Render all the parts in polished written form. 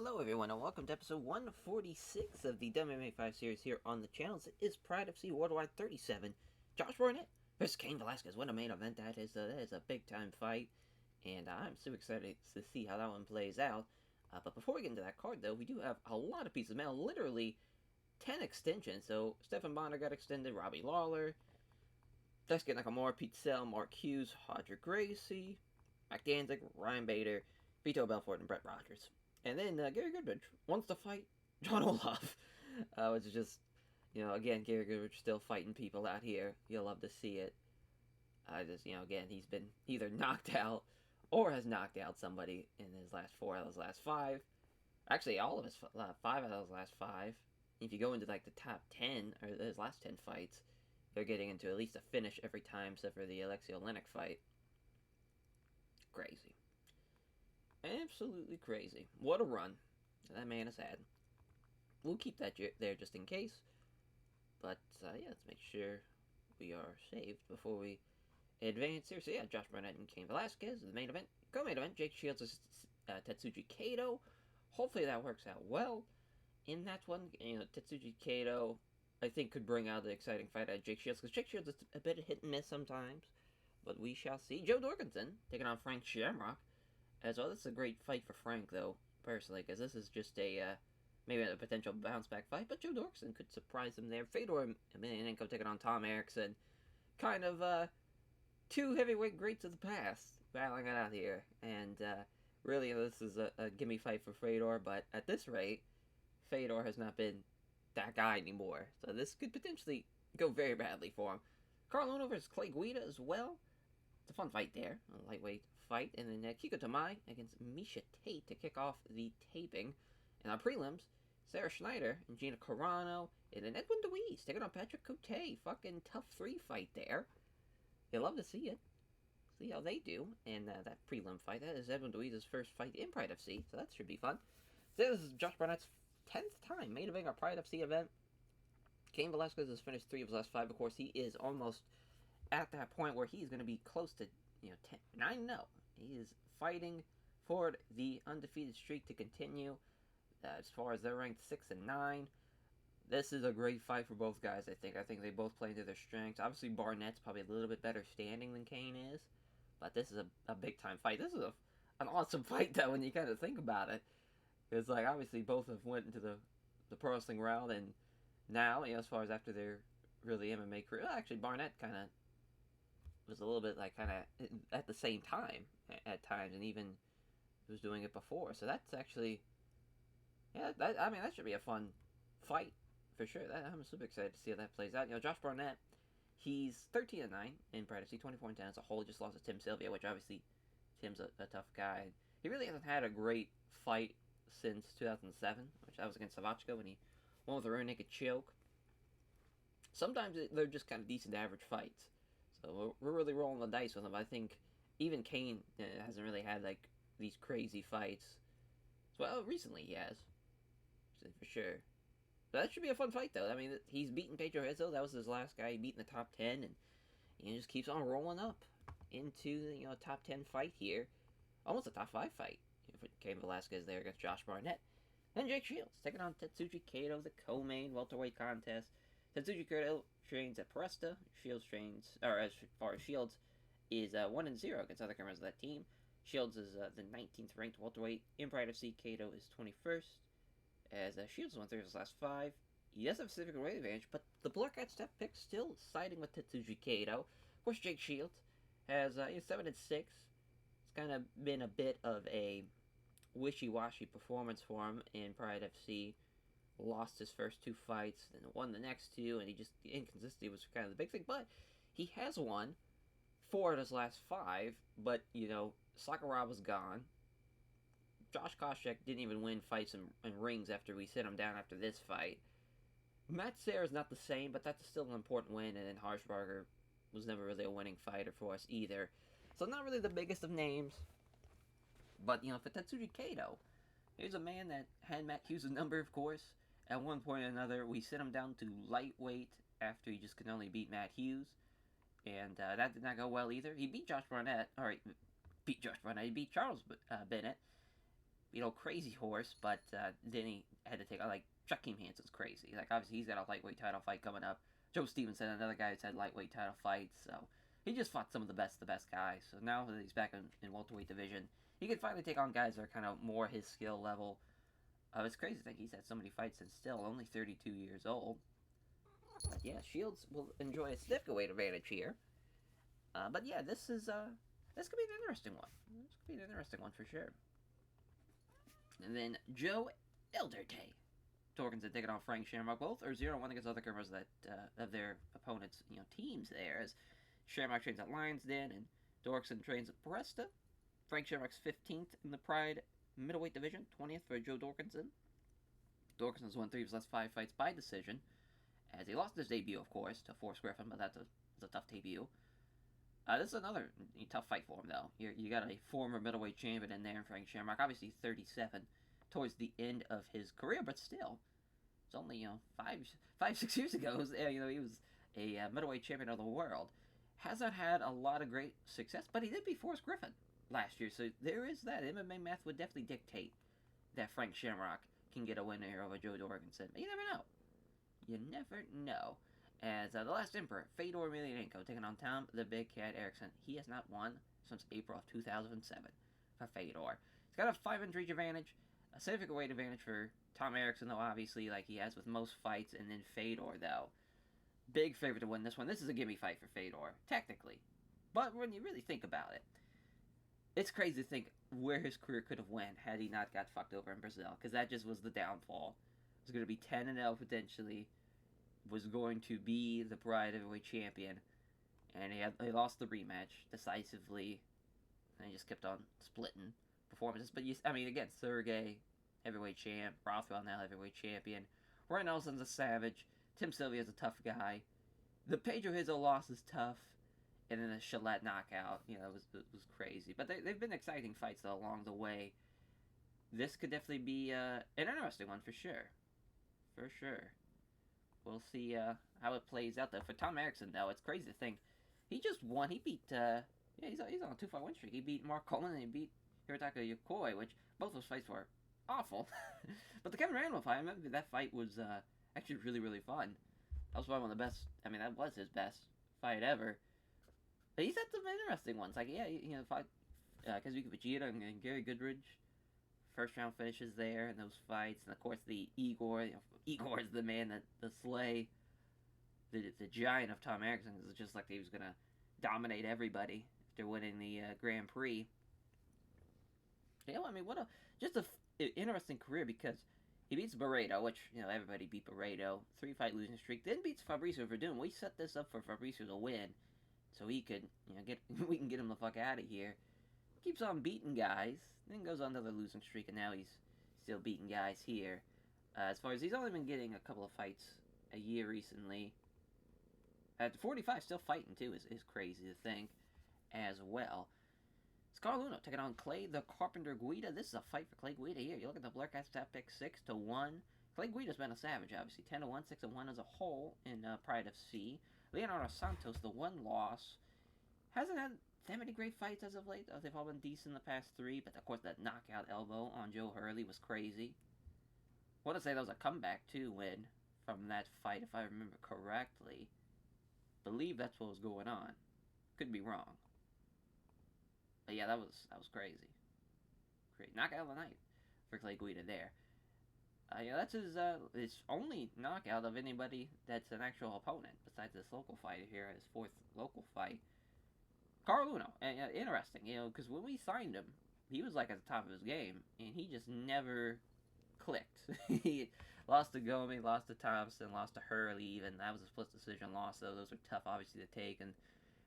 Hello everyone and welcome to episode 146 of the WMMA 5 series here on the channel. This is Pride FC Worldwide 37. Josh Barnett versus Cain Velasquez. What a main event that is. That is a big time fight, and I'm super excited to see how that one plays out. But before we get into that card though, we do have a lot of pieces of mail, literally 10 extensions. So Stephan Bonner got extended, Robbie Lawler, Daisuke Nakamura, Pete Sell, Mark Hughes, Roger Gracie, Mac Danzig, Ryan Bader, Vito Belfort, and Brett Rogers. And then Gary Goodrich wants to fight John Olaf, which is just, again, Gary Goodrich still fighting people out here. You'll love to see it. Again, he's been either knocked out or has knocked out somebody in his last 4 out of his last 5. Actually, all of his 5 out of his last 5. If you go into like the top 10 or his last 10 fights, they're getting into at least a finish every time, except for the Alexei Oleinik fight. Crazy. Absolutely crazy. What a run that man has had. We'll keep that there just in case. But, let's make sure we are saved before we advance here. So, Josh Barnett and Cain Velasquez, the main event. Co-main event, Jake Shields versus Tetsuji Kato. Hopefully that works out well. In that one, Tetsuji Kato, I think, could bring out the exciting fight out of Jake Shields, because Jake Shields is a bit of hit and miss sometimes. But we shall see. Joe Dorkinson taking on Frank Shamrock. As well, this is a great fight for Frank, though, personally, because this is just maybe a potential bounce-back fight, but Joe Dorkinson could surprise him there. Fedor Emelianenko taking on Tom Erickson. Kind of, 2 heavyweight greats of the past battling it out here. And, really, this is a gimme fight for Fedor, but at this rate, Fedor has not been that guy anymore. So this could potentially go very badly for him. Carl Luna versus Clay Guida as well. It's a fun fight there, a lightweight fight. And then Kiko Tamai against Misha Tate to kick off the taping. And on prelims, Sarah Schneider and Gina Carano. And then Edwin DeWeese taking on Patrick Cote. Fucking tough 3 fight there. You'll love to see it. See how they do. And that prelim fight, that is Edwin DeWeese's first fight in Pride FC. So that should be fun. So this is Josh Barnett's 10th time main eventing a Pride FC event. Cain Velasquez has finished 3 of his last 5. Of course, he is almost at that point where he's going to be close to 9-0. He is fighting for the undefeated streak to continue. As far as they're ranked 6 and 9, this is a great fight for both guys. I think they both play into their strengths. Obviously, Barnett's probably a little bit better standing than Cain is, but this is a big time fight. This is an awesome fight though when you kind of think about it. It's like obviously both have went into the pro wrestling route, and now as far as after their really MMA career, actually Barnett kind of was a little bit like kind of at the same time at times, and even was doing it before. So that's actually, that should be a fun fight for sure. I'm super excited to see how that plays out. Josh Barnett, he's 13-9 in Pride FC, 24-10 as a whole. Just lost to Tim Sylvia, which obviously Tim's a tough guy. He really hasn't had a great fight since 2007, which that was against Savachko when he won with a rear naked choke. Sometimes they're just kind of decent average fights. So we're really rolling the dice with him. I think even Cain hasn't really had like these crazy fights. Well, recently he has, for sure. But that should be a fun fight, though. I mean, he's beaten Pedro Rizzo. That was his last guy he beat in the top 10, and he just keeps on rolling up into the top 10 fight here, almost a top 5 fight. Cain Velasquez there against Josh Barnett. Then Jake Shields taking on Tetsuji Kato, the co-main welterweight contest. Tetsuji Kato trains at Presta. Shields trains, or as far as Shields, is 1-0 against other members of that team. Shields is the 19th ranked welterweight in Pride FC. Kato is 21st. As Shields won 3 of his last 5. He does have a Pacific weight advantage, but the Blur Cat step pick still siding with Tetsuji Kato. Of course, Jake Shields has 7-6. It's kind of been a bit of a wishy-washy performance for him in Pride FC. Lost his first 2 fights, then won the next 2, and the inconsistency was kind of the big thing. But he has won 4 of his last 5, but, Sakuraba gone. Josh Koscheck didn't even win fights in rings after we sit him down after this fight. Matt Serra's not the same, but that's still an important win, and then Harshbarger was never really a winning fighter for us either. So not really the biggest of names. But, for Tetsuji Kato, here's a man that had Matt Hughes' number, of course. At one point or another, we sit him down to lightweight after he just could only beat Matt Hughes. And that did not go well either. He beat Josh Barnett. He beat Charles Bennett. crazy horse, but then he had to take on, like, Joaquin Hansen's crazy. Like, obviously, he's got a lightweight title fight coming up. Joe Stevenson, another guy who's had lightweight title fights, so he just fought some of the best guys. So now that he's back in welterweight division, he can finally take on guys that are kind of more his skill level. It's crazy to think he's had so many fights and still only 32 years old. But yeah, Shields will enjoy a significant weight advantage here. But yeah, this could be an interesting one. This could be an interesting one for sure. And then Joe Elderte. Torkinson taking on Frank Shamrock. Both are 0-1 against other members of their opponents' teams there. As Shamrock trains at Lions Den and Torkinson trains at Presta. Frank Shamrock's 15th in the Pride middleweight division, 20th for Joe Dorkinson. Dorkinson's won 3 of his last 5 fights by decision, as he lost his debut, of course, to Forrest Griffin, but that's a tough debut. This is another tough fight for him, though. You got a former middleweight champion in there, Frank Shamrock. Obviously, 37 towards the end of his career, but still, it's only 5-6 years ago. He was a middleweight champion of the world. Hasn't had a lot of great success, but he did beat Forrest Griffin last year, so there is that. MMA math would definitely dictate that Frank Shamrock can get a win here over Joe Dorkinson. But you never know. You never know. As the last Emperor, Fedor Emelianenko, taking on Tom the Big Cat Erickson. He has not won since April of 2007 for Fedor. He's got a 5-inch reach advantage, a significant weight advantage for Tom Erickson, though, obviously, like he has with most fights. And then Fedor, though, big favorite to win this one. This is a gimme fight for Fedor, technically. But when you really think about it, it's crazy to think where his career could have went had he not got fucked over in Brazil, because that just was the downfall. It was going to be 10-0 potentially, was going to be the Pride Heavyweight Champion, and he lost the rematch decisively, and he just kept on splitting performances. But again, Sergey, Heavyweight Champ, Rothwell now Heavyweight Champion, Roy Nelson's a savage, Tim Sylvia's a tough guy, the Pedro Hizo loss is tough, and then a Shalat knockout, it was crazy. But they've been exciting fights, though, along the way. This could definitely be an interesting one, for sure. For sure. We'll see how it plays out, though. For Tom Erickson, though, it's crazy to think. He just won. He beat, he's on a 2-fight win streak. He beat Mark Coleman and he beat Hirotaka Yokoi, which both those fights were awful. But the Kevin Randall fight, I remember that fight was actually really, really fun. That was probably one of the best, that was his best fight ever. But he's had some interesting ones. Like, fight Kazuki Vegeta and Gary Goodridge. First round finishes there in those fights. And, of course, the Igor. Igor is the man that the slay. The giant of Tom Erickson. It's just like he was going to dominate everybody after winning the Grand Prix. What a interesting career, because he beats Barreto, which, everybody beat Barreto. 3-fight losing streak. Then beats Fabrizio Verdun. We set this up for Fabrizio to win, so he could, we can get him the fuck out of here. Keeps on beating guys, then goes on to the losing streak, and now he's still beating guys here. As far as he's only been getting a couple of fights a year recently. At 45, still fighting too, is crazy to think as well. Scarluno taking on Clay the Carpenter Guida. This is a fight for Clay Guida here. You look at the Blurcast stat pick 6-1. Clay Guida's been a savage, obviously. 10-1, 6-1 as a whole in Pride FC. Leonardo Santos, the one loss, hasn't had that many great fights as of late. They've all been decent in the past 3, but of course that knockout elbow on Joe Hurley was crazy. I want to say that was a comeback too win from that fight, if I remember correctly. Believe that's what was going on. Could be wrong. But yeah, that was crazy. Great knockout of the night for Clay Guida there. That's his only knockout of anybody that's an actual opponent besides this local fighter here, his 4th local fight. Carl Uno, interesting, because when we signed him, he was like at the top of his game, and he just never clicked. He lost to Gomez, lost to Thompson, lost to Hurley even. That was a split decision loss, though. Those are tough, obviously, to take, and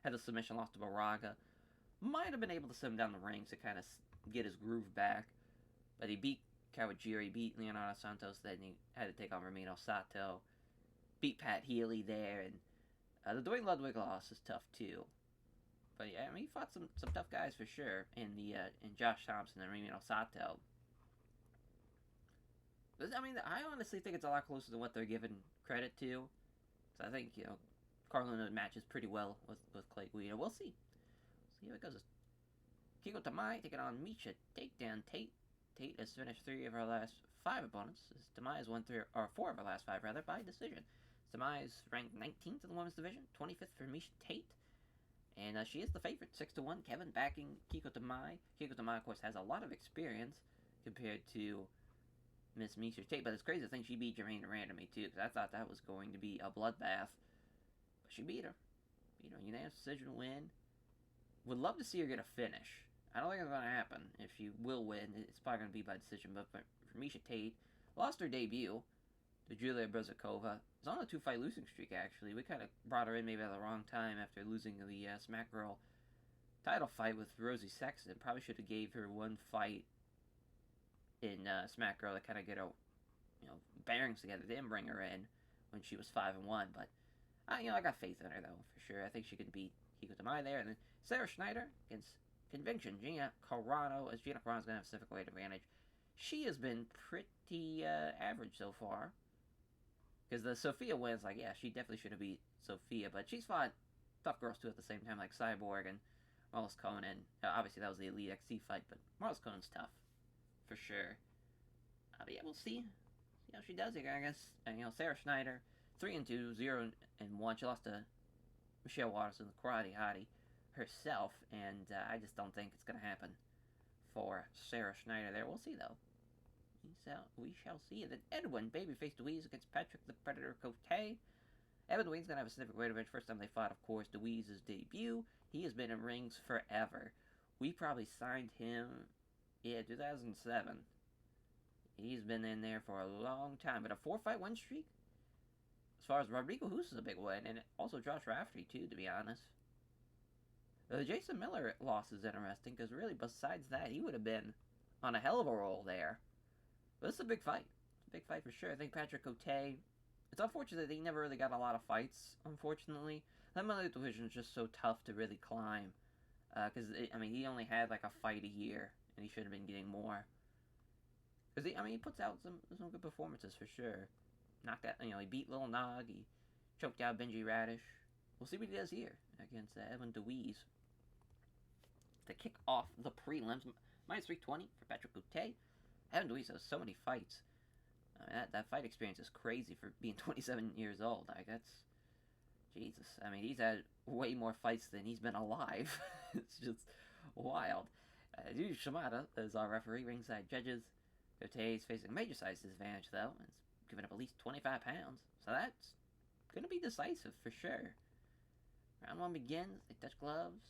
had a submission loss to Baraga. Might have been able to send him down the ranks to kind of get his groove back, but he beat Kawajiri, beat Leonardo Santos, then he had to take on Ramiro Sato, beat Pat Healy there, and the Dwayne Ludwig loss is tough too. But yeah, he fought some tough guys for sure in Josh Thompson and Ramiro Sato. But, I honestly think it's a lot closer than what they're giving credit to. So I think, Carlino matches pretty well with Clay Guida. We'll see. See how it goes. Kiko Tamai taking on Misha Takedown Tate. Tate has finished 3 of her last 5 opponents. Demise won 3 or 4 of her last 5 rather by decision. Demise ranked 19th in the women's division, 25th for Misha Tate, and she is the favorite, 6-1. Kevin backing Kiko Tamai. Kiko Tamai, of course, has a lot of experience compared to Miss Misha Tate, but it's crazy to think she beat Jermaine Durand me too, because I thought that was going to be a bloodbath. But she beat her. Unanimous decision win. Would love to see her get a finish. I don't think it's going to happen. If she will win, it's probably going to be by decision. But for Misha Tate, lost her debut to Julia Brzakova. Was on a 2-fight losing streak, actually. We kind of brought her in maybe at the wrong time after losing the Smack Girl title fight with Rosie Sexton. Probably should have gave her one fight in Smack Girl to kind of get her, bearings together. They didn't bring her in when she was 5-1, but I got faith in her though for sure. I think she could beat Kiko Tamai there, and then Sarah Schneider against Conviction Gina Carano, as Gina Carano's gonna have Pacific weight advantage. She has been pretty average so far. Because the Sophia wins, she definitely should have beat Sophia, but she's fought tough girls too at the same time, like Cyborg and Marlis Conan. Obviously, that was the Elite XC fight, but Marlis Conan's tough, for sure. But yeah, we'll see how she does here. I guess, Sarah Schneider, 3-2, 0-1. She lost to Michelle Watterson, the karate hottie, herself, and I just don't think it's going to happen for Sarah Schneider there. We'll see, though. We shall see. Then Edwin, babyface Deweese against Patrick the Predator Cote. Edwin Dewee's going to have a Pacific weight advantage. First time they fought, of course, Deweese's debut. He has been in rings forever. We probably signed him, 2007. He's been in there for a long time. But a 4-fight win streak? As far as Rodrigo Hoos is a big win, and also Josh Rafferty, too, to be honest. The Jason Miller loss is interesting, because really, besides that, he would have been on a hell of a roll there. But this is a big fight. It's a big fight for sure. I think Patrick Cote, it's unfortunate that he never really got a lot of fights, unfortunately. That middleweight division is just so tough to really climb. Because, he only had like a fight a year, and he should have been getting more. Because, he puts out some good performances for sure. Knocked out, he beat Lil Nog, he choked out Benji Radish. We'll see what he does here against Evan Deweese. To kick off the prelims, minus 320 for Patrick Cote. Evan Deweese has so many fights. That fight experience is crazy for being 27 years old. That's Jesus. He's had way more fights than he's been alive. It's just wild. Yuji Shimada is our referee, ringside judges. Cote is facing a major size disadvantage, though. It's giving up at least 25 pounds. So that's going to be decisive for sure. Round 1 begins. They touch gloves.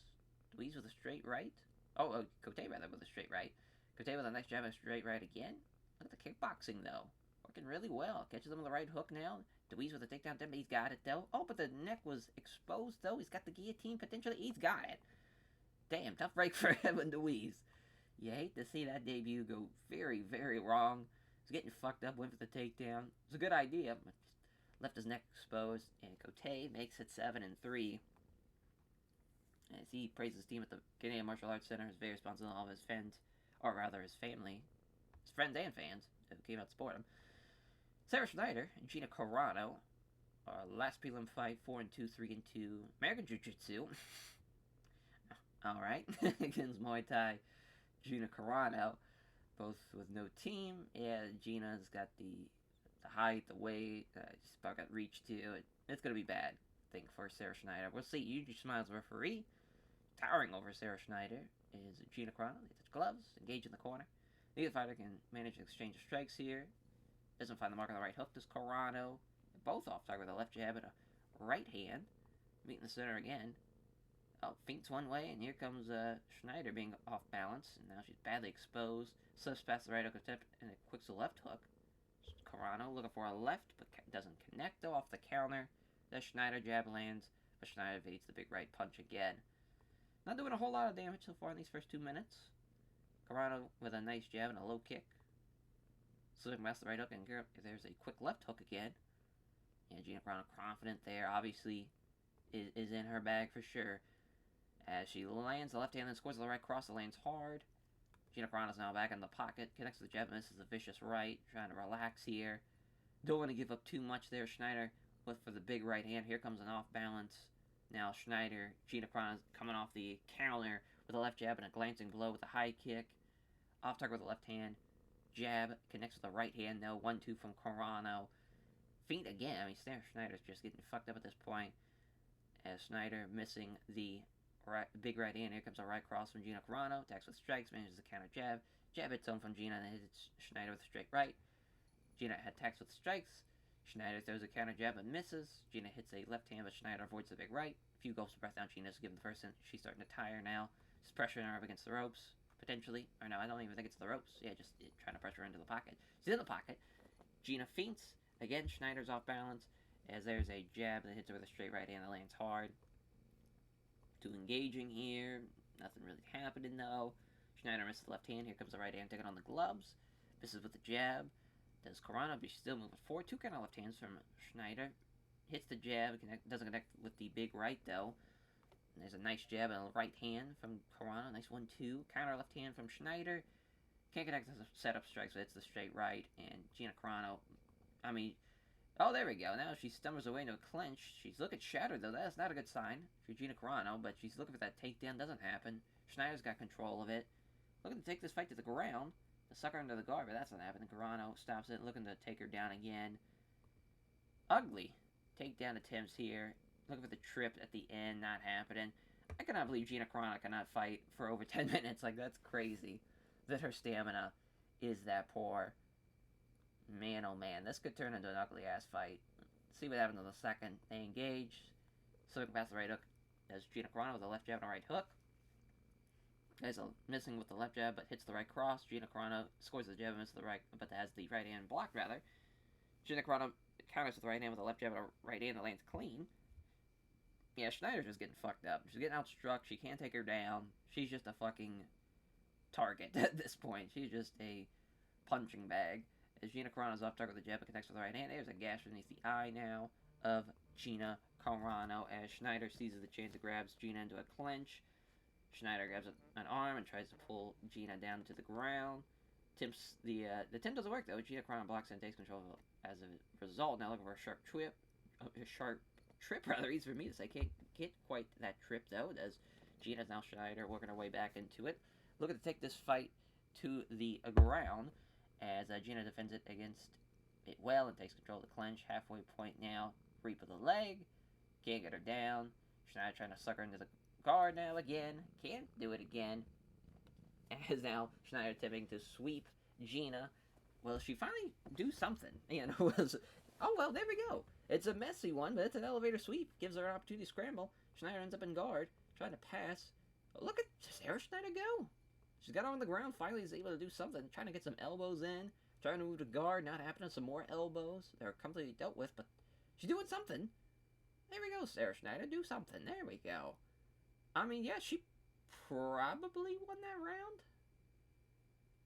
Deweese with a straight right. Cote rather with a straight right. Cote with a nice jab and straight right again. Look at the kickboxing, though. Working really well. Catches him with the right hook now. Deweese with a takedown attempt. He's got it, though. Oh, but the neck was exposed, though. He's got the guillotine potentially. He's got it. Damn, tough break for Evan Deweese. You hate to see that debut go very, very wrong. He's getting fucked up. Went for the takedown. It was a good idea, but left his neck exposed. And Cote makes it 7-3. As he praises his team at the Canadian Martial Arts Center, is very responsible to all of his fans, or rather his family, his friends and fans who came out to support him. Sarah Schneider and Gina Carano, our last prelim fight, 4-2, 3-2, American Jiu-Jitsu. Alright, against Muay Thai, Gina Carano, both with no team. Yeah, Gina's got the height, the weight, she's about got reach too. It's going to be bad, I think, for Sarah Schneider. We'll see. Yuji Smiles, referee. Towering over Sarah Schneider is Gina Carano. They touch gloves, engage in the corner. Neither fighter can manage an exchange of strikes here. Doesn't find the mark on the right hook, does Carano. Both off target with a left jab and a right hand. Meet in the center again. Feints one way, and here comes Schneider being off balance. And now she's badly exposed. Slips past the right hook attempt and it quicks the left hook. Carano looking for a left, but doesn't connect though off the counter. The Schneider jab lands, but Schneider evades the big right punch again. Not doing a whole lot of damage so far in these first 2 minutes. Carano with a nice jab and a low kick. Slipping past the right hook, and there's a quick left hook again. Yeah, Gina Carano confident there. Obviously, is in her bag for sure. As she lands the left hand and scores the right cross, the lands hard. Gina Carano's now back in the pocket. Connects the jab, misses a vicious right. Trying to relax here. Don't want to give up too much there. Schneider with for the big right hand. Here comes an off balance. Now Schneider, Gina Carano's coming off the counter with a left jab and a glancing blow with a high kick. Off target with the left hand. jab connects with the right hand, though. 1-2 from Carano. Feint again. I mean, Schneider's just getting fucked up at this point. As Schneider missing the big right hand. Here comes a right cross from Gina Carano. Attacks with strikes, manages the counter jab. Jab hits home from Gina, and hits Schneider with a straight right. Gina attacks with strikes. Schneider throws a counter jab and misses. Gina hits a left hand, but Schneider avoids the big right. A few gulps of breath down. Gina's given the first hint. She's starting to tire now. She's pressuring her up against the ropes, potentially. Or no, I don't even think it's the ropes. Yeah, just trying to pressure her into the pocket. She's in the pocket. Gina feints. Again, Schneider's off balance, as there's a jab that hits her with a straight right hand that lands hard. Too engaging here. Nothing really happening, though. Schneider misses the left hand. Here comes the right hand taking on the gloves. Misses with the jab. Does Carano, but she's still moving forward. Two kind of left hands from Schneider. Hits the jab. Doesn't connect with the big right, though. And there's a nice jab and a right hand from Carano. Nice 1-2. Counter left hand from Schneider. Can't connect to the setup strikes, but it's the straight right. And Gina Carano, I mean, oh, there we go. Now she stumbles away into a clinch. She's looking shattered, though. That's not a good sign for Gina Carano, but she's looking for that takedown. Doesn't happen. Schneider's got control of it. Looking to take this fight to the ground. The sucker under the guard, but that's not happening. Carano stops it, looking to take her down again. Ugly takedown attempts here. Looking for the trip at the end, not happening. I cannot believe Gina Carano cannot fight for over 10 minutes. Like, that's crazy that her stamina is that poor. Man, oh man, this could turn into an ugly-ass fight. Let's see what happens in the second. They engage. Slipping past the right hook. There's Gina Carano with a left jab and a right hook. Guys missing with the left jab, but hits the right cross. Gina Carano scores the jab and misses the right, but has the right hand blocked, rather. Gina Carano counters with the right hand with a left jab and a right hand that lands clean. Yeah, Schneider's just getting fucked up. She's getting outstruck. She can't take her down. She's just a fucking target at this point. She's just a punching bag. As Gina Carano's off target with the jab, it connects with the right hand. There's a gash beneath the eye now of Gina Carano as Schneider seizes the chance and grabs Gina into a clinch. Schneider grabs an arm and tries to pull Gina down to the ground. The attempt doesn't work, though. Gina Carano blocks and takes control as a result. Now looking for a sharp trip. Easy for me to say. Can't get quite that trip, though. As Gina's now Schneider working her way back into it. Looking to take this fight to the ground as Gina defends it against it well and takes control of the clinch. Halfway point now. Reap of the leg. Can't get her down. Schneider trying to suck her into the guard now again. Can't do it again. As now Schneider attempting to sweep Gina. Will she finally do something? You know, oh well, there we go. It's a messy one, but it's an elevator sweep. Gives her an opportunity to scramble. Schneider ends up in guard, trying to pass. Look at Sarah Schneider go. She's got her on the ground. Finally is able to do something. Trying to get some elbows in. Trying to move to guard. Not happening. Some more elbows. They're completely dealt with, but she's doing something. There we go, Sarah Schneider. Do something. There we go. I mean, yeah, she probably won that round.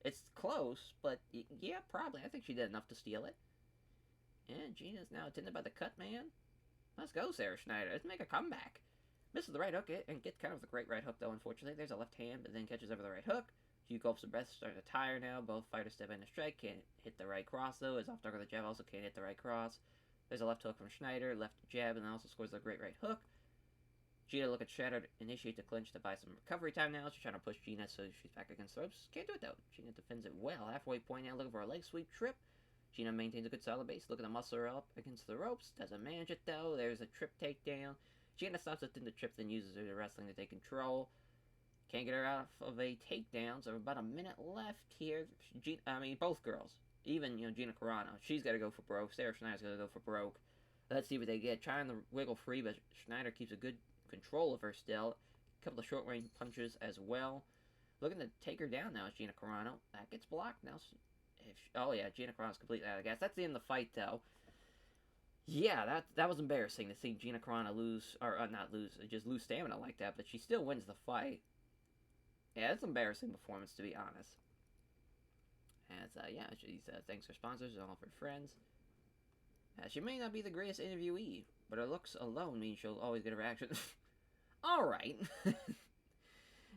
It's close, but yeah, probably. I think she did enough to steal it. And Gina's now attended by the cut man. Let's go, Sarah Schneider. Let's make a comeback. Misses the right hook and gets kind of the great right hook, though, unfortunately. There's a left hand, but then catches over the right hook. A few gulps of breath, starting to tire now. Both fighters step in to strike. Can't hit the right cross, though. Is off target with the jab, also can't hit the right cross. There's a left hook from Schneider, left jab, and then also scores the great right hook. Gina looking shattered, initiate the clinch to buy some recovery time now. She's trying to push Gina so she's back against the ropes. Can't do it, though. Gina defends it well. Halfway point now, looking for a leg sweep trip. Gina maintains a good solid base, looking to muscle her up against the ropes. Doesn't manage it, though. There's a trip takedown. Gina stops within the trip, then uses her wrestling to take control. Can't get her out of a takedown, so about a minute left here. Both girls. Even, Gina Carano. She's got to go for broke. Sarah Schneider's got to go for broke. Let's see what they get. Trying to wiggle free, but Schneider keeps a good control of her still. A couple of short-range punches as well. Looking to take her down now is Gina Carano. That gets blocked now. Gina Carano's completely out of gas. That's the end of the fight, though. Yeah, that was embarrassing to see Gina Carano just lose stamina like that, but she still wins the fight. Yeah, it's an embarrassing performance, to be honest. As, she thanks her sponsors and all of her friends. She may not be the greatest interviewee, but her looks alone means she'll always get a reaction. Alright.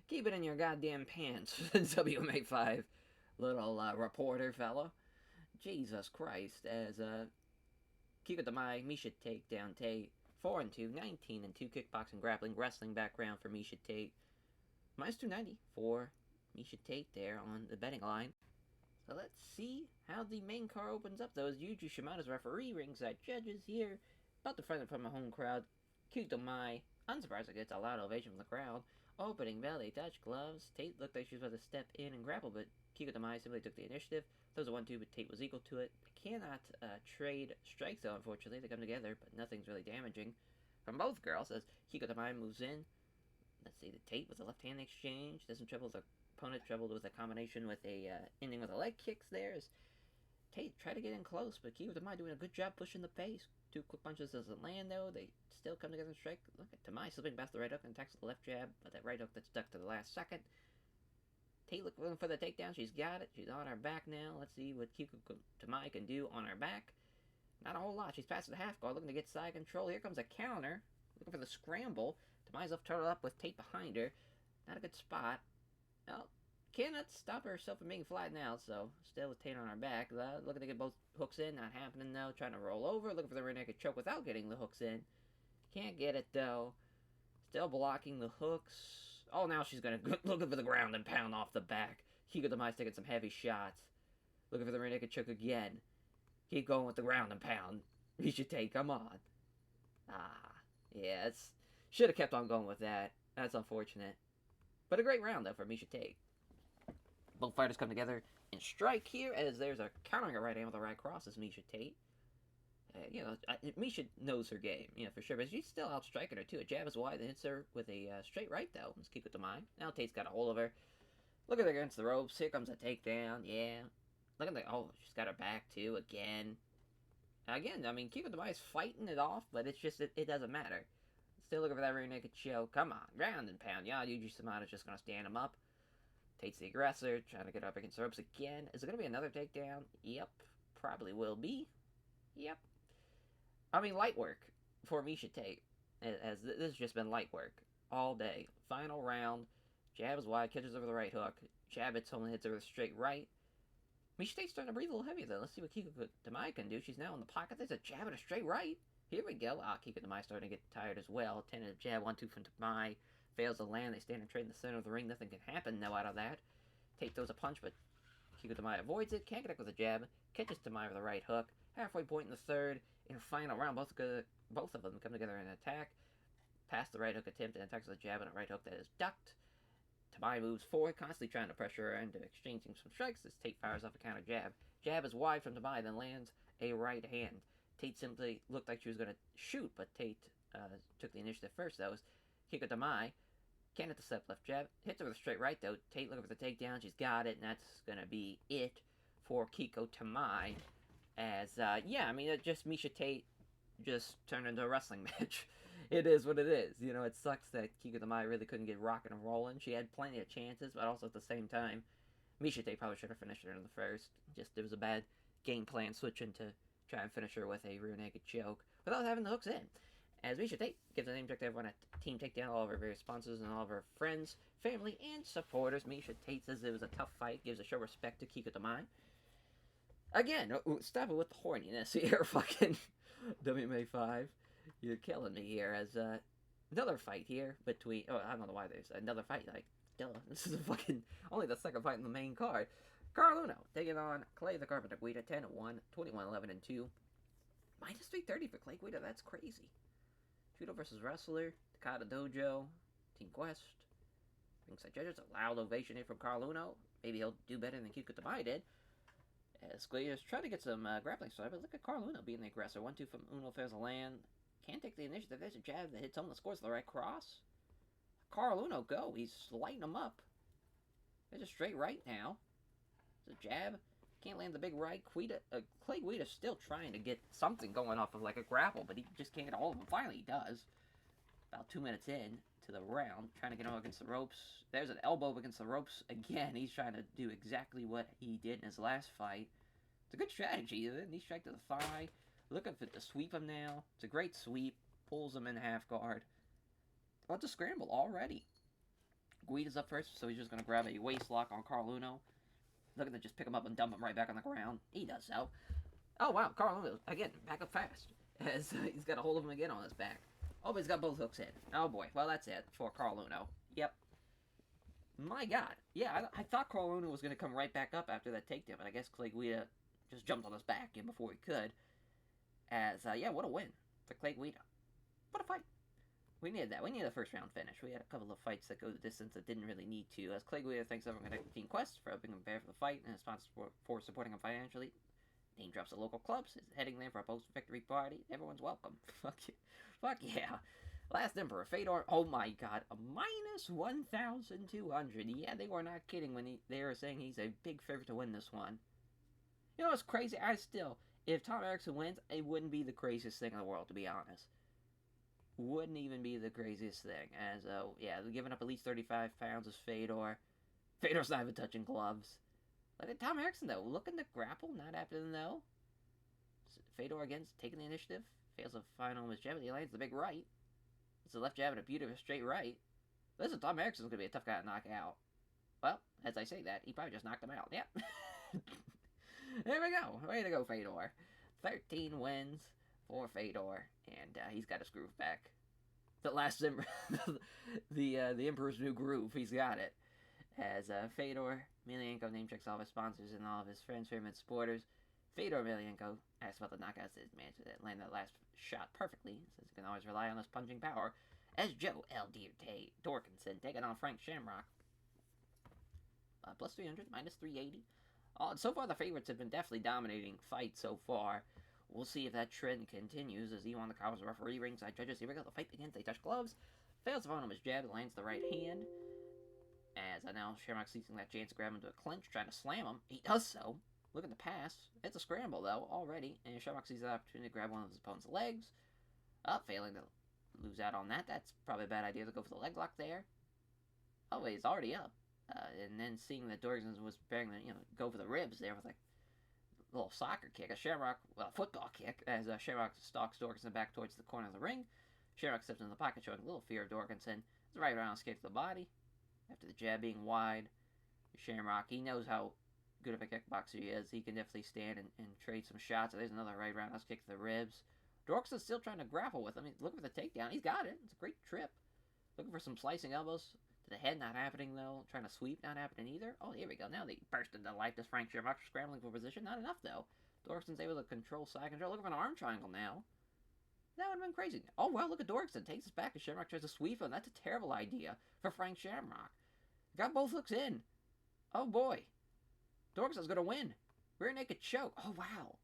Keep it in your goddamn pants, WMMA 5 little reporter fella. Jesus Christ, as Kiko Tamai, Misha takedown Tate, 4-2, 19-2 kickboxing, grappling, wrestling background for Misha Tate. Minus 290 for Misha Tate there on the betting line. So let's see how the main car opens up, though, as Yuji Shimada's referee, ringside judges here, about to front from a home crowd. Kyuto Mai, unsurprisingly, gets a loud ovation from the crowd. Opening bell, they touch gloves. Tate looked like she was about to step in and grapple, but Kyuto Mai simply took the initiative. There was a 1-2, but Tate was equal to it. They cannot trade strikes, though, unfortunately. They come together, but nothing's really damaging from both girls, as Kyuto Mai moves in. Let's see, the Tate with a left-hand exchange. Doesn't trouble the opponent, troubled with a combination with a ending with a leg kicks there. As Tate tried to get in close, but Kyuto Tamai doing a good job pushing the pace. 2 quick punches doesn't land, though. They still come together and strike. Look at Tamai slipping past the right hook and attacks with the left jab, but that right hook that stuck to the last second. Tate looking for the takedown. She's got it. She's on her back now. Let's see what Kyuto Tamai can do on her back. Not a whole lot. She's past the half guard, looking to get side control. Here comes a counter. Looking for the scramble. Tamai's left turtle up with Tate behind her. Not a good spot. Well, cannot stop herself from being flattened out, so still with Tate on her back. Looking to get both hooks in, not happening though. Trying to roll over, looking for the rear naked choke without getting the hooks in. Can't get it though. Still blocking the hooks. Oh, now she's gonna looking for the ground and pound off the back. Kyuto Tamai's taking some heavy shots. Looking for the rear naked choke again. Keep going with the ground and pound. Misha Tate, come on. Yeah, it's should have kept on going with that. That's unfortunate. But a great round, though, for Misha Tate. Both fighters come together and strike here, as there's a countering a right hand with a right cross as Misha Tate. Misha knows her game, for sure. But she's still outstriking her, too. A jab is wide that hits her with a straight right, though. It's Kyuto Tamai. Now Tate's got a hold of her. Look at her against the ropes. Here comes a takedown. Yeah. Look at she's got her back, too, again. Again, I mean, Kyuto Tamai's fighting it off, but it's just, it doesn't matter. Still looking for that rear naked choke. Come on, ground and pound. Yeah, Yuji Shimada's just going to stand him up. Tate's the aggressor, trying to get up against the ropes again. Is it going to be another takedown? Yep, probably will be. Yep. I mean, light work for Misha Tate. As this has just been light work all day. Final round. Jab is wide, catches over the right hook. Jab hits home and hits over the straight right. Misha Tate's starting to breathe a little heavy, though. Let's see what Kyuto Tamai can do. She's now in the pocket. There's a jab and a straight right. Here we go. Kyuto Tamai starting to get tired as well. Tentative jab, 1-2 from Tamai. Fails to land. They stand and trade in the center of the ring. Nothing can happen now out of that. Tate throws a punch, but Kyuto Tamai avoids it. Can't connect with a jab. Catches Tamai with a right hook. Halfway point in the third. In the final round, both of them come together in an attack. Past the right hook attempt and attacks with a jab and a right hook that is ducked. Tamai moves forward, constantly trying to pressure her into exchanging some strikes as Tate fires off a counter jab. Jab is wide from Tamai, then lands a right hand. Tate simply looked like she was going to shoot, but Tate took the initiative first, though. Kyuto Tamai can't hit the step left jab. Hits her with a straight right, though. Tate looking for the takedown. She's got it, and that's going to be it for Kyuto Tamai. As, it just Misha Tate just turned into a wrestling match. It is what it is. It sucks that Kyuto Tamai really couldn't get rocking and rolling. She had plenty of chances, but also at the same time, Misha Tate probably should have finished her in the first. Just, it was a bad game plan switching to try and finish her with a rear naked choke without having the hooks in. As Misha Tate gives a name check to everyone at Team Takedown, all of her various sponsors and all of her friends, family, and supporters. Misha Tate says it was a tough fight, gives a show respect to Kyuto Tamai. Again, stop it with the horniness here, fucking WMMA 5. You're killing me here. As another fight here between, I don't know why there's another fight, this is only the second fight in the main card. Carl Uno taking on Clay the Carpenter Guida, 10-1, 21-11-2. Minus 330 for Clay Guida, that's crazy. Judo versus Wrestler, Takada Dojo, Team Quest. Ringside judges, a loud ovation here from Carl Uno. Maybe he'll do better than Kyuto Tamai did. As Guida's trying to get some grappling start, but look at Carl Uno being the aggressor. 1-2 from Uno, fails to land. Can't take the initiative. There's a jab that hits home, the scores the right cross. Carl Uno, go. He's lighting him up. There's a straight right now. There's a jab. Can't land the big right. Clay Guida's still trying to get something going off of like a grapple, but he just can't get all of them. Finally, he does. About 2 minutes in to the round, trying to get him against the ropes. There's an elbow against the ropes again. He's trying to do exactly what he did in his last fight. It's a good strategy. Knee strike to the thigh. Looking for to sweep him now. It's a great sweep. Pulls him in half guard. About to scramble already. Guida's up first, so he's just going to grab a waist lock on Carl Uno. Looking to just pick him up and dump him right back on the ground. He does so. Oh, wow. Carl Uno, again, back up fast. As he's got a hold of him again on his back. Oh, but he's got both hooks in. Oh, boy. Well, that's it for Carl Uno. Yep. My God. Yeah, I thought Corleone was going to come right back up after that takedown, but I guess Clay Guida just jumped on his back before he could. Yeah, what a win for Clay Guida. What a fight. We needed that. We needed a first round finish. We had a couple of fights that go the distance that didn't really need to. As Clay Guida thanks everyone at Team Quest for helping him prepare for the fight and his sponsors for supporting him financially. Name drops the local clubs. Is heading there for a post-victory party. Everyone's welcome. Fuck yeah. Fuck yeah. Last Emperor, Fedor. Oh my god. A minus 1,200. Yeah, they were not kidding when they were saying he's a big favorite to win this one. You know what's crazy? If Tom Erickson wins, it wouldn't be the craziest thing in the world, to be honest. Wouldn't even be the craziest thing. As, yeah, giving up at least 35 pounds is Fedor. Fedor's not even touching gloves. Look at Tom Erickson, though. Looking to grapple, not happening, though. Fedor again taking the initiative. Fails to find him with his jab, but he lands the big right. It's a left jab and a beautiful straight right. Listen, Tom Erickson's going to be a tough guy to knock out. Well, as I say that, he probably just knocked him out. Yep. There we go. Way to go, Fedor. 13 wins for Fedor, and he's got his groove back. The last the Emperor's New Groove. He's got it. As Fedor Emelianenko name checks all of his sponsors and all of his friends, pyramid supporters. Fedor Emelianenko asks about the knockouts that his manager that landed that last shot perfectly. Says he can always rely on his punching power. As Joe L. Dorkinson taking on Frank Shamrock. Plus 300, minus 380. So far, the favorites have been definitely dominating fights so far. We'll see if that trend continues as Iwan the Cowboys referee ringside judges. Here we go. The fight begins. They touch gloves. Fails to find him his jab. Lands the right hand. As now Shamrock seizing that chance to grab him into a clinch, trying to slam him. He does so. Look at the pass. It's a scramble, though, already. And Shamrock sees the opportunity to grab one of his opponent's legs. Failing to lose out on that. That's probably a bad idea to go for the leg lock there. Oh, he's already up. And then seeing that Dorkinson was preparing to, go for the ribs there with like a little soccer kick, a football kick, as Shamrock stalks Dorkinson back towards the corner of the ring. Shamrock steps in the pocket, showing a little fear of Dorkinson. It's a right round kick to the body. After the jab being wide, Shamrock, he knows how good of a kickboxer he is. He can definitely stand and trade some shots. There's another right roundhouse kick to the ribs. Dorkinson's still trying to grapple with him. Looking for the takedown. He's got it. It's a great trip. Looking for some slicing elbows. To the head, not happening, though. Trying to sweep, not happening either. Oh, here we go. Now they burst into life. Does Frank Shamrock scrambling for position? Not enough, though. Dorkinson's able to control side control. Looking for an arm triangle now. That would have been crazy. Oh, well, look at Dorkinson. Takes us back, and Shamrock tries to sweep him. That's a terrible idea for Frank Shamrock. Got both hooks in. Oh, boy. Dorkinson's going to win. Rear naked choke. Oh, wow.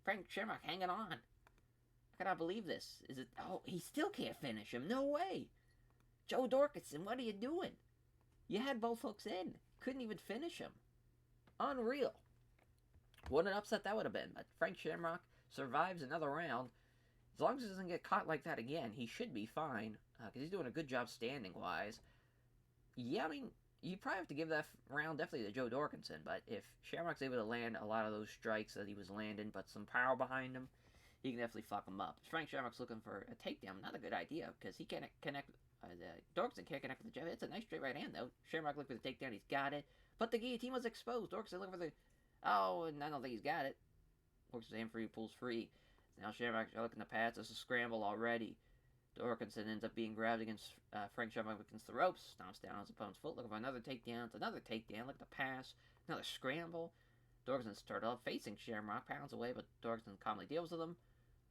Frank Shamrock hanging on. I cannot believe this. Is it? Oh, he still can't finish him. No way. Joe Dorkinson, what are you doing? You had both hooks in. Couldn't even finish him. Unreal. What an upset that would have been. But Frank Shamrock survives another round. As long as he doesn't get caught like that again, he should be fine. Because he's doing a good job standing-wise. Yeah, I mean, you probably have to give that round definitely to Joe Dorkinson. But if Shamrock's able to land a lot of those strikes that he was landing, but some power behind him, he can definitely fuck him up. Frank Shamrock's looking for a takedown. Not a good idea, because he can't connect. Dorkinson can't connect with the jab. It's a nice straight right hand, though. Shamrock looking for the takedown. He's got it. But the guillotine was exposed. Dorkinson looking for the... Oh, and I don't think he's got it. Works his hand free, pulls free. Now Shamrock looking to pass. There's a scramble already. Dorkinson ends up being grabbed against Frank Shamrock against the ropes. Stomps down on his opponent's foot. Looking for another takedown. It's another takedown. Look at the pass. Another scramble. Dorkinson started off facing Shamrock. Pounds away, but Dorkinson calmly deals with him.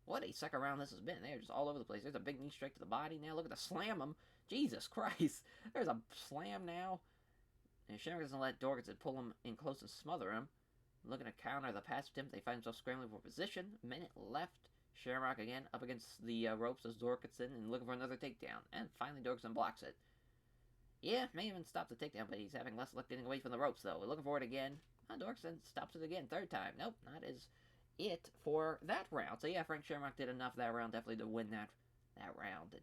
What a second round this has been. They're just all over the place. There's a big knee strike to the body now. Look at the slam him. Jesus Christ. There's a slam now. And Shamrock doesn't let Dorkinson pull him in close and smother him. Looking to counter the pass attempt. They find themselves scrambling for position. Minute left. Shamrock again up against the ropes as Dorkinson and looking for another takedown. And finally Dorkinson blocks it. Yeah, may even stop the takedown, but he's having less luck getting away from the ropes though. We're looking for it again. Dorkinson stops it again. Third time. Nope, not as it for that round. So yeah, Frank Shamrock did enough that round definitely to win that round. And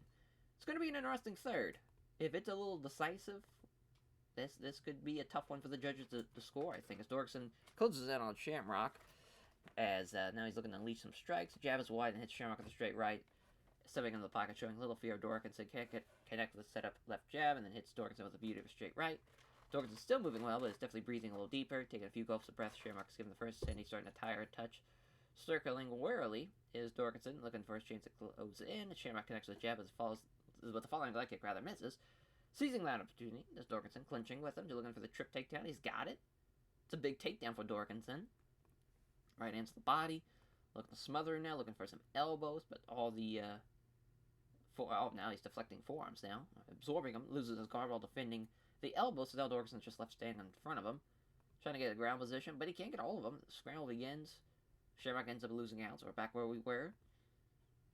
it's going to be an interesting third. If it's a little decisive, this could be a tough one for the judges to score, I think, as Dorkinson closes in on Shamrock. As now he's looking to unleash some strikes. Jab is wide and hits Shamrock with a straight right. Stepping into the pocket, showing a little fear of Dorkinson. Can't connect with the setup left jab, and then hits Dorkinson with a beautiful straight right. Dorkinson's still moving well, but is definitely breathing a little deeper, taking a few gulps of breath. Shamrock's giving the first, and he's starting to tire a touch. Circling warily is Dorkinson, looking for his chance to close in. Shamrock connects with the jab as follows, but the following leg kick rather misses. Seizing that opportunity, there's Dorkinson clinching with him, looking for the trip takedown. He's got it. It's a big takedown for Dorkinson. Right hands to the body. Looking to smother him now, looking for some elbows, but all the now he's deflecting forearms now, absorbing him, loses his guard while defending the elbows, so now Dorkinson's just left standing in front of him, trying to get a ground position, but he can't get all of them. The scramble begins. Shamrock ends up losing out, so we're back where we were.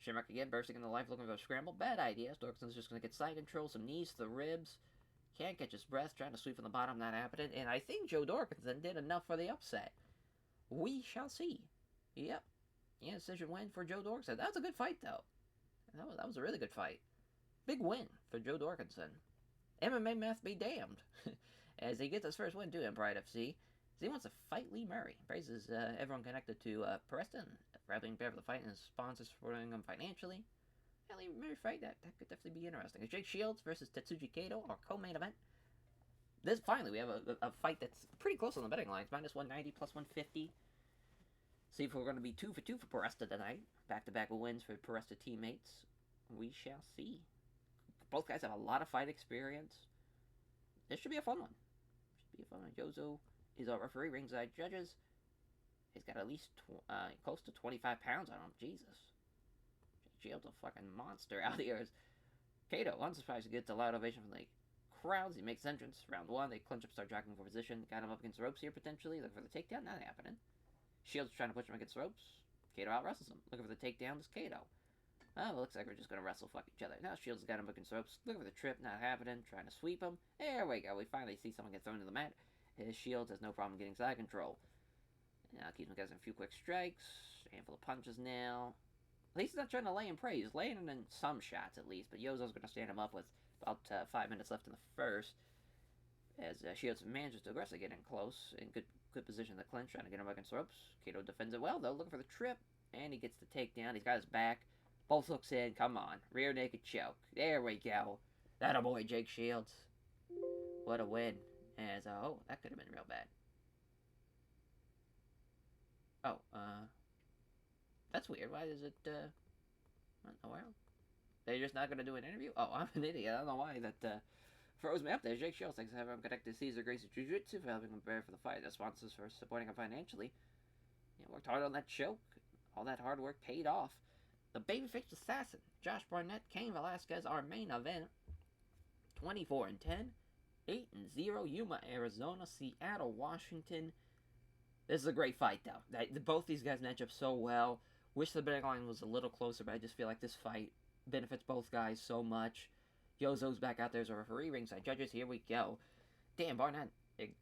Shamrock again, bursting into life, looking for a scramble. Bad idea. Dorkinson's just going to get side control, some knees to the ribs. Can't catch his breath, trying to sweep from the bottom, not happening, and I think Joe Dorkinson did enough for the upset. We shall see. Yep. Yeah, decision win for Joe Dorkinson. That was a good fight, though. That was a really good fight. Big win for Joe Dorkinson. MMA math be damned. As he gets his first win, too, in Pride FC. He wants to fight Lee Murray. Praises everyone connected to Preston for being prepared for the fight and his sponsors supporting him financially. Yeah, Lee Murray fight, that could definitely be interesting. It's Jake Shields versus Tetsuji Kato, our co-main event. Finally, we have a fight that's pretty close on the betting lines. Minus 190, plus 150. See if we're going to be 2 for 2 for Poresta tonight. Back-to-back wins for Poresta teammates. We shall see. Both guys have a lot of fight experience. This should be a fun one. Yozo is our referee, ringside judges. He's got at least close to 25 pounds on him. Jesus. Shields a fucking monster out here. Kato, unsurprised, gets a loud ovation from the crowds. He makes entrance. Round 1, they clinch up, start jockeying for position. Got him up against the ropes here, potentially. Looking for the takedown. Not happening. Shields trying to push him against the ropes. Kato out-wrestles him. Looking for the takedown. It's Kato. Oh, it looks like we're just going to wrestle fuck each other. Now Shields got him against the ropes. Looking for the trip. Not happening. Trying to sweep him. There we go. We finally see someone get thrown to the mat. Shields has no problem getting side control. Now keeps him getting a few quick strikes. A handful of punches now. At least he's not trying to lay in prey. He's laying in some shots at least. But Yozo's going to stand him up with about 5 minutes left in the first. As Shields manages to aggressively get in close. In good position to clinch. Trying to get him against the ropes. Kato defends it well though. Looking for the trip. And he gets the takedown. He's got his back. Both hooks in. Come on. Rear naked choke. There we go. That a boy, Jake Shields. What a win. As, oh, that could have been real bad. Oh, that's weird. Why is it, what in the world? They're just not going to do an interview? Oh, I'm an idiot. I don't know why that, froze me up there. Jake Shields, thanks for having him connected to Caesar Gracie Jiu-Jitsu for helping him prepare for the fight. The sponsors for supporting him financially. Worked hard on that choke. All that hard work paid off. The babyface assassin, Josh Barnett, Cain Velasquez, our main event. 24-10. 8-0, Yuma, Arizona, Seattle, Washington. This is a great fight, though. Both these guys match up so well. Wish the betting line was a little closer, but I just feel like this fight benefits both guys so much. Yozo's back out there as a referee, ringside judges. Here we go. Damn, Barnett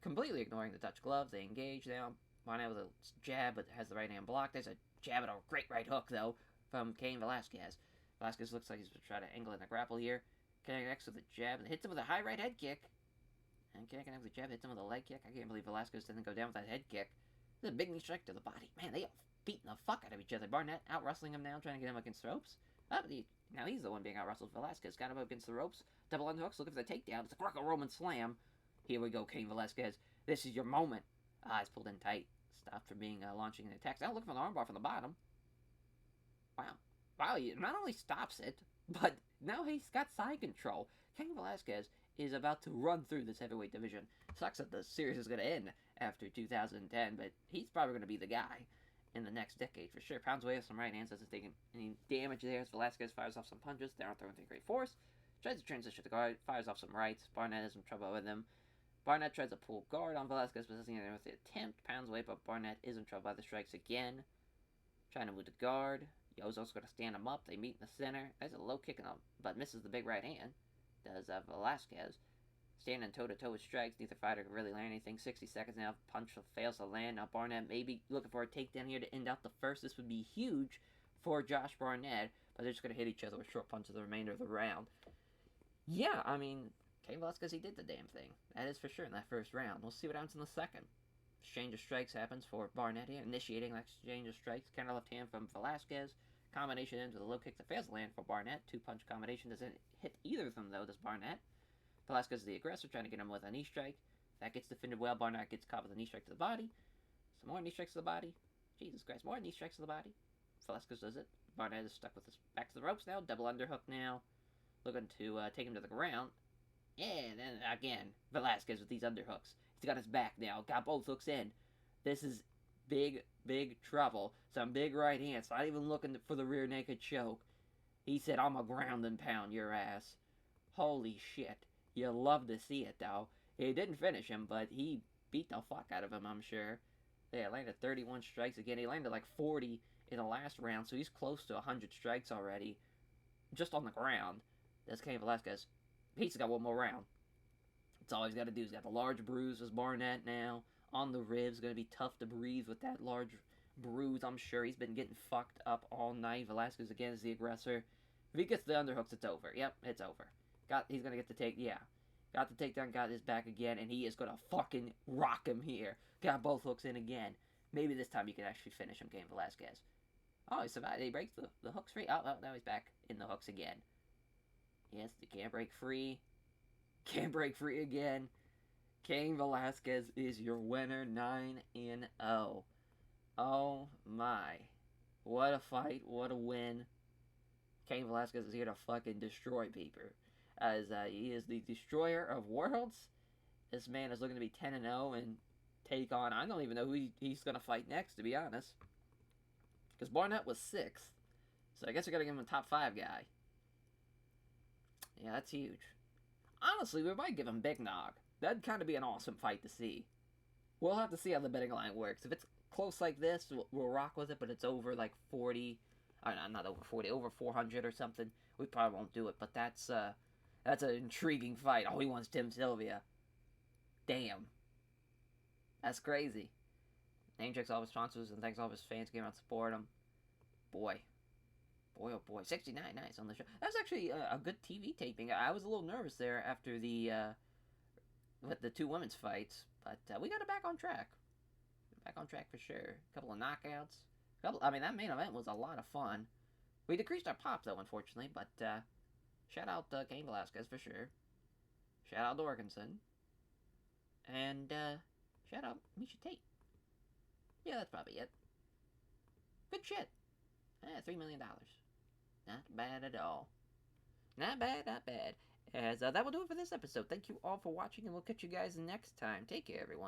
completely ignoring the Dutch gloves. They engage now. Barnett with a jab, but has the right hand blocked. There's a jab and a great right hook, though, from Cain Velasquez. Velasquez looks like he's trying to angle in the grapple here. Connects with a jab and hits him with a high right head kick. And connecting with the jab, hits him with a leg kick. I can't believe Velasquez didn't go down with that head kick. This is a big knee strike to the body. Man, they are beating the fuck out of each other. Barnett out-wrestling him now, trying to get him against the ropes. Now he's the one being out-wrestled. Velasquez got him up against the ropes. Double underhooks, looking for the takedown. It's a Greco-Roman slam. Here we go, Cain Velasquez. This is your moment. It's pulled in tight. Stopped from being launching an attack. Now looking for the armbar from the bottom. Wow, he not only stops it, but now he's got side control. Cain Velasquez is about to run through this heavyweight division. Sucks that the series is going to end after 2010, but he's probably going to be the guy in the next decade for sure. Pounds away with some right hands, doesn't take any damage there as Velasquez fires off some punches. They aren't throwing with great force. Tries to transition to guard, fires off some rights. Barnett is in trouble with him. Barnett tries to pull guard on Velasquez, but doesn't get there with the attempt. Pounds away, but Barnett is in trouble by the strikes again. Trying to move to guard. Yozo's going to stand him up. They meet in the center. There's a low kick in him, but misses the big right hand. Does Velasquez. Standing toe-to-toe with strikes. Neither fighter can really land anything. 60 seconds now. Punch fails to land. Now Barnett maybe looking for a takedown here to end out the first. This would be huge for Josh Barnett, but they're just going to hit each other with short punches the remainder of the round. Yeah, I mean, Cain Velasquez, he did the damn thing. That is for sure in that first round. We'll see what happens in the second. Exchange of strikes happens for Barnett here, initiating that exchange of strikes. Counter left hand from Velasquez. Combination ends with a low kick that fails to land for Barnett. Two-punch combination doesn't hit either of them, though, does Barnett. Velasquez is the aggressor, trying to get him with a knee strike. That gets defended well. Barnett gets caught with a knee strike to the body. Some more knee strikes to the body. Jesus Christ, more knee strikes to the body. Velasquez does it. Barnett is stuck with his back to the ropes now. Double underhook now. Looking to take him to the ground. And then again, Velasquez with these underhooks. He's got his back now. Got both hooks in. This is big, big trouble. Some big right hands. Not even looking for the rear naked choke. He said, I'm a ground and pound your ass. Holy shit. You love to see it, though. He didn't finish him, but he beat the fuck out of him, I'm sure. Yeah, landed 31 strikes again. He landed like 40 in the last round, so he's close to 100 strikes already. Just on the ground. That's Cain Velasquez. He's got one more round. That's all he's got to do. He's got the large bruise as Barnett now. On the ribs. Going to be tough to breathe with that large bruise, I'm sure. He's been getting fucked up all night. Velasquez again is the aggressor. If he gets the underhooks, it's over. Yep, it's over. He's going to get the take. Yeah. Got the takedown, got his back again, and he is going to fucking rock him here. Got both hooks in again. Maybe this time you can actually finish him, Cain Velasquez. Oh, he survived. He breaks the hooks free. Oh, now he's back in the hooks again. Yes, he can't break free. Can't break free again. Cain Velasquez is your winner, 9-0. Oh my. What a fight. What a win. Cain Velasquez is here to fucking destroy people. As he is the destroyer of worlds. This man is looking to be 10-0 and take on, I don't even know who he's going to fight next, to be honest. Because Barnett was 6th. So I guess we got to give him a top 5 guy. Yeah, that's huge. Honestly, we might give him Big Nog. That'd kind of be an awesome fight to see. We'll have to see how the betting line works. If it's close like this, we'll rock with it, but it's over like 40. Not over 40, over 400 or something. We probably won't do it, but that's an intriguing fight. Oh, he wants Tim Sylvia. Damn. That's crazy. Name checks all his sponsors and thanks all of his fans who came out and support him. Boy, oh boy. 69 nights on the show. That was actually a good TV taping. I was a little nervous there after with the 2 women's fights, but we got it back on track. Back on track for sure. A couple of knockouts. That main event was a lot of fun. We decreased our pop though, unfortunately, but shout out Cain Velasquez for sure. Shout out Dorkinson. And shout out Misha Tate. Yeah, that's probably it. Good shit. $3 million. Not bad at all. Not bad, not bad. As that will do it for this episode. Thank you all for watching, and we'll catch you guys next time. Take care, everyone.